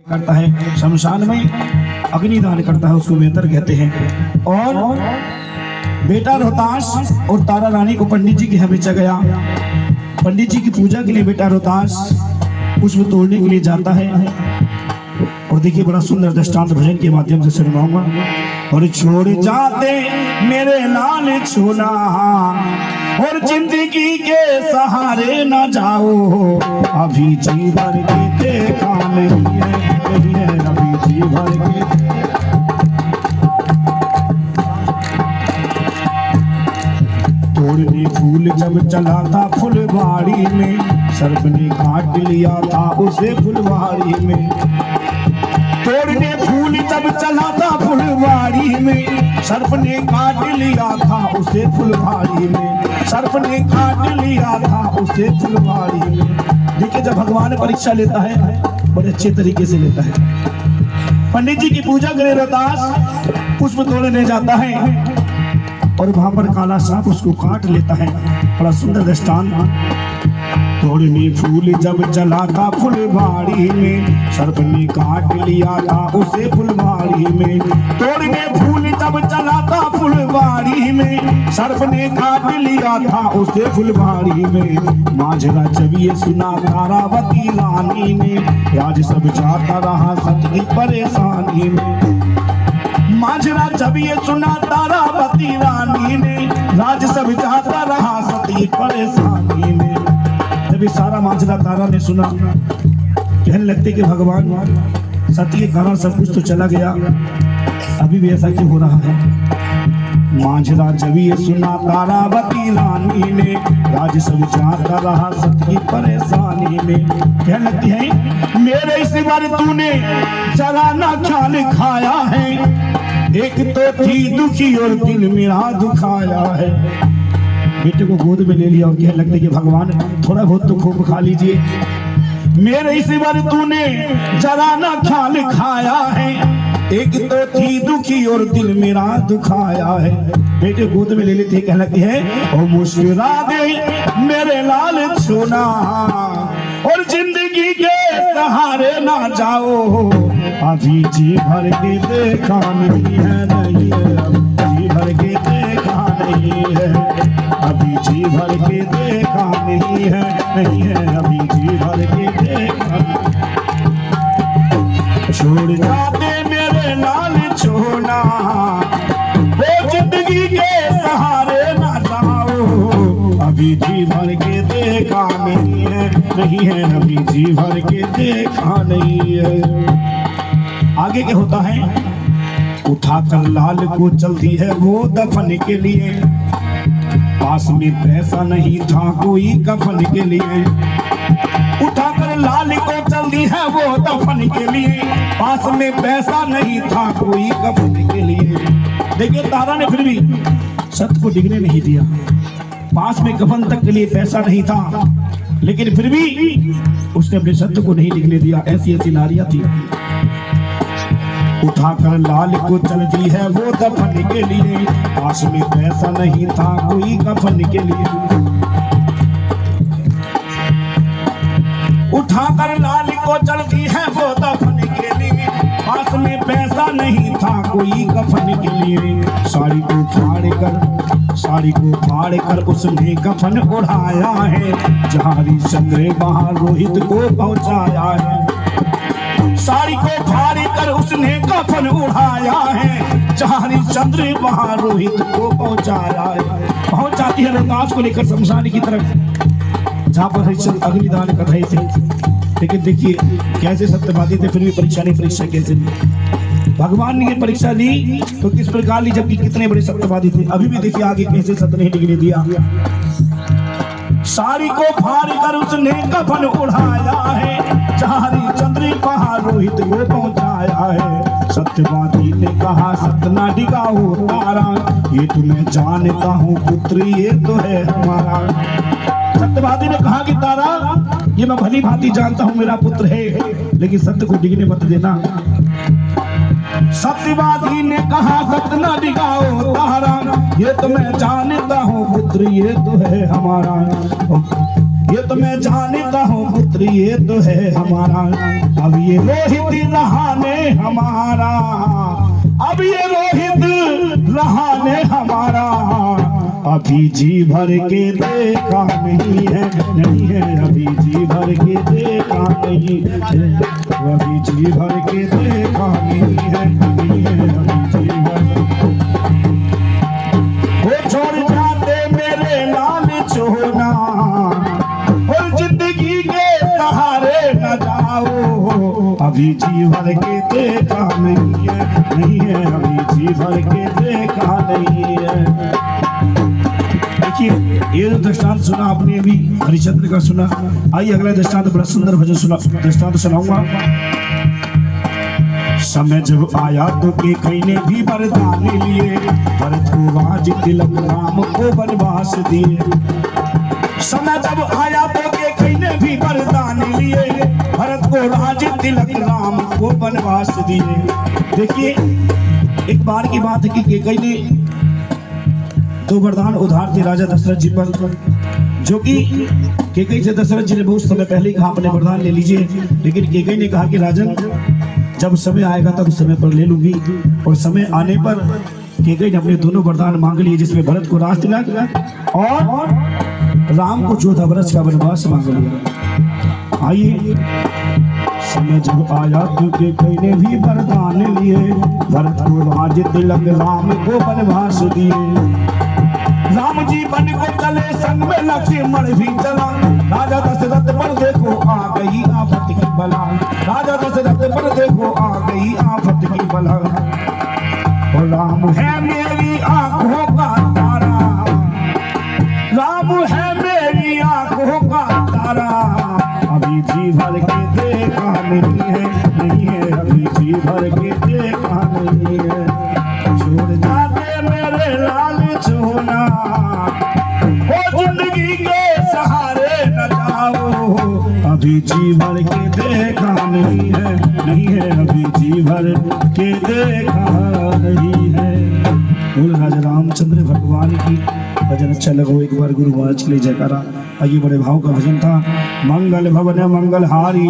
करता है, शमशान में अग्निदान करता है, उसको बेहतर कहते हैं। और बेटा रोहतास और तारा रानी को पंडित जी के यहाँ बेचा गया। पंडित जी की पूजा के लिए बेटा रोहतास पुष्प तोड़ने के लिए जाता है। और देखिए बड़ा सुंदर दृष्टांत भजन के माध्यम से सुनवाऊंगा। और छोड़ जाते मेरे लाल छोला और जिंदगी के सहारे न जाओ, अभी जी भर के देखा नहीं है, अभी जी भर के। तोड़ने फूल जब चला था फुलवाड़ी में, सर्प ने काट लिया था उसे फुलवाड़ी में। तोड़ने फूल जब चला था फुलवाड़ी में, सर्प ने काट लिया था उसे फुलवाड़ी में, सर्प ने काट लिया था उसे फुलवाड़ी में। देखिए जब भगवान परीक्षा लेता है बड़े अच्छे तरीके से लेता है। पंडित जी की पूजा करे रोहतास पुष्प तोड़ने जाता है और वहां पर काला सांप उसको काट लेता है। बड़ा सुंदर दृष्टांत। तोड़ने फूल जब चला था फुलवाड़ी में, सर्प ने काट लिया था उसे फुलवाड़ी में। तोड़ने फूल जब चला था फुलवाड़ी में, सर्प ने काट लिया था उसे फुलवाड़ी में। मांझला जब ये सुना तारावती रानी ने, आज सब जाता रहा सत की परेशानी में। मांझला जब ये सुना तारावती रानी ने, राज सब जाता रहा सती परेशानी में। जब ये सारा मांझला तारा ने सुना, कहने लगते कि भगवान सती के कारण सब कुछ तो चला गया, अभी भी ऐसा क्यों हो रहा है। मांझला जब ये सुना तारावती रानी ने, राज सब जाता रहा सती परेशानी में। कहने लगती है मेरे इस बार तूने जरा ना ख्याल खाया है, एक तो थी दुखी और दिल मेरा दुखाया है। बेटे को गोद में ले लिया और कहने लगते कि भगवान थोड़ा बहुत तो खूब खा लीजिए, मेरे इस बार तूने जरा ना ख्याल खाया है, एक तो थी दुखी और दिल मेरा दुखाया है। बेटे गोद में ले लेते कहने लगते हैं और मुस्कुरा दे मेरे लाल सोना और जिंदगी के सहारे ना जाओ, अभी जी भर के देखा नहीं है, नहीं है अभी जी भर के देखा नहीं है, अभी जी भर के देखा नहीं है, नहीं है अभी जी भर के देखा। छोड़ जाते मेरे लाल छोना वो जिंदगी के सहारे ना जाओ, अभी जी भर के देखा नहीं है, नहीं है अभी जी भर के देखा नहीं है। आगे क्या होता है, उठाकर लाल को चलती है वो दफन के लिए, पास में पैसा नहीं था कोई कफन के लिए। उठाकर लाल को चलती है वो दफन के लिए, पास में पैसा नहीं था कोई कफन के लिए। देखिए तारा ने फिर भी सत्य को डिगने नहीं दिया, पास में कफन तक के लिए पैसा नहीं था, लेकिन फिर भी उसने अपने सत्य को नहीं डिगने दिया। ऐसी ऐसी नारियां थी। उठाकर लाल को चलती है वो दफन के लिए, पास में पैसा नहीं था कोई कफन के लिए। उठाकर लाल को चलती है वो दफन के लिए, पास में पैसा नहीं था कोई कफन के लिए। साड़ी को फाड़ कर उसने कफन उड़ाया है, जहाँ हरिश्चंद्र वहाँ रोहित को पहुँचाया है। साड़ी को फाड़ कर उसने कफन उड़ाया है, जहाँ हरिश्चंद्र वहाँ रोहित को पहुँचाया है। पहुँच जाती है रोहतास को लेकर शमशान की तरफ, जहाँ पर हरिश्चंद्र अग्निदान कर रहे थे। लेकिन देखिए कैसे सत्यवादी थे, फिर भी परीक्षा कैसे ली। भगवान ने ये परीक्षा ली तो किस प्रकार ली, जबकि कितने बड़े सत्यवादी थे। अभी भी देखिए आगे कैसे सत्य नहीं डिगने दिया। साड़ी को फाड़ कर उसने कफन उड़ाया है, जहाँ हरिश्चंद्र वहाँ रोहित को पहुँचाया है। सत्यवादी ने कहा सतना डिगाओ तारा, ये तो मैं जानता हूँ पुत्र ये तो है हमारा। सत्यवादी ने कहा कि तारा ये मैं भली भांति जानता हूँ मेरा पुत्र है, लेकिन सत्य को डिगने मत देना। सत्यवादी ने कहा सतना डिगाओ तारा, ये तो मैं जानता हूँ पुत्र ये तो है हमारा। ये तो मैं जानता हूँ पुत्र ये तो है हमारा, अब ये रोहित रहाने हमारा, अब ये रोहित रहाने हमारा, अभी जी भर के देखा नहीं है, नहीं है अभी जी भर के देखा नहीं है, अभी जी भर के देखा नहीं है, नहीं है अभी जी भर। वो छोड़ जाते मेरे लाल चोना, और जिंदगी के सहारे न जाओ, अभी जी भर के देखा नहीं है, नहीं है अभी जी भर के देखा नहीं है। देखिए ये जो दृष्टांत सुना आपने अभी हरिश्चंद्र का सुना, आइए अगला दृष्टांत बड़ा सुंदर भजन सुना, दृष्टांत सुनाऊंगा। समय जब आया तो केकई ने भी वरदान लिए, भरत को राज तिलक राम को वनवास दिए। समय जब आया तो केकई ने भी वरदान लिए, भरत को राज तिलक राम को वनवास दिए। देखिए एक बार की बात है कि केकई ने दो वरदान उधार थे राजा दशरथ जी पर, जो कि केकई से दशरथ जी ने बहुत समय पहले कहा अपने वरदान ले लीजिए, लेकिन केकई ने कहा कि राजन जब समय आएगा तब समय पर ले लूंगी। और समय आने पर केकई ने अपने दोनों वरदान मांग लिए, जिसमें भरत को राज तिलक और राम को 14 वर्ष का वनवास मांग लिया। आइए समय जब आया तो केकई ने भी वरदान लिए, भरत को राज तिलक राम को वनवास दिए। राम जी बन को चले संग में लक्ष्मण भी चला, राजा दशरथ पर देखो आ गई आफत की बला, राजा दशरथ पर देखो आ गई आफत की बला। और राम है मेरी आंखों का तारा, राम है मेरी आंखों का तारा, अभी जी भर के देखा नहीं है, नहीं है अभी जी भर के देखा नहीं है। छोड़ जाते मेरे लाल चोना, वो जिंदगी के सहारे न जाओ, अभी जी भर के देखा नहीं है, नहीं है अभी जी भर के देखा नहीं है। बोल राजा रामचंद्र भगवान की भजन अच्छा लगो एक बार गुरु महाराज के लिए जयकारा। आइए बड़े भाव का भजन था। मंगल भवन मंगल हारी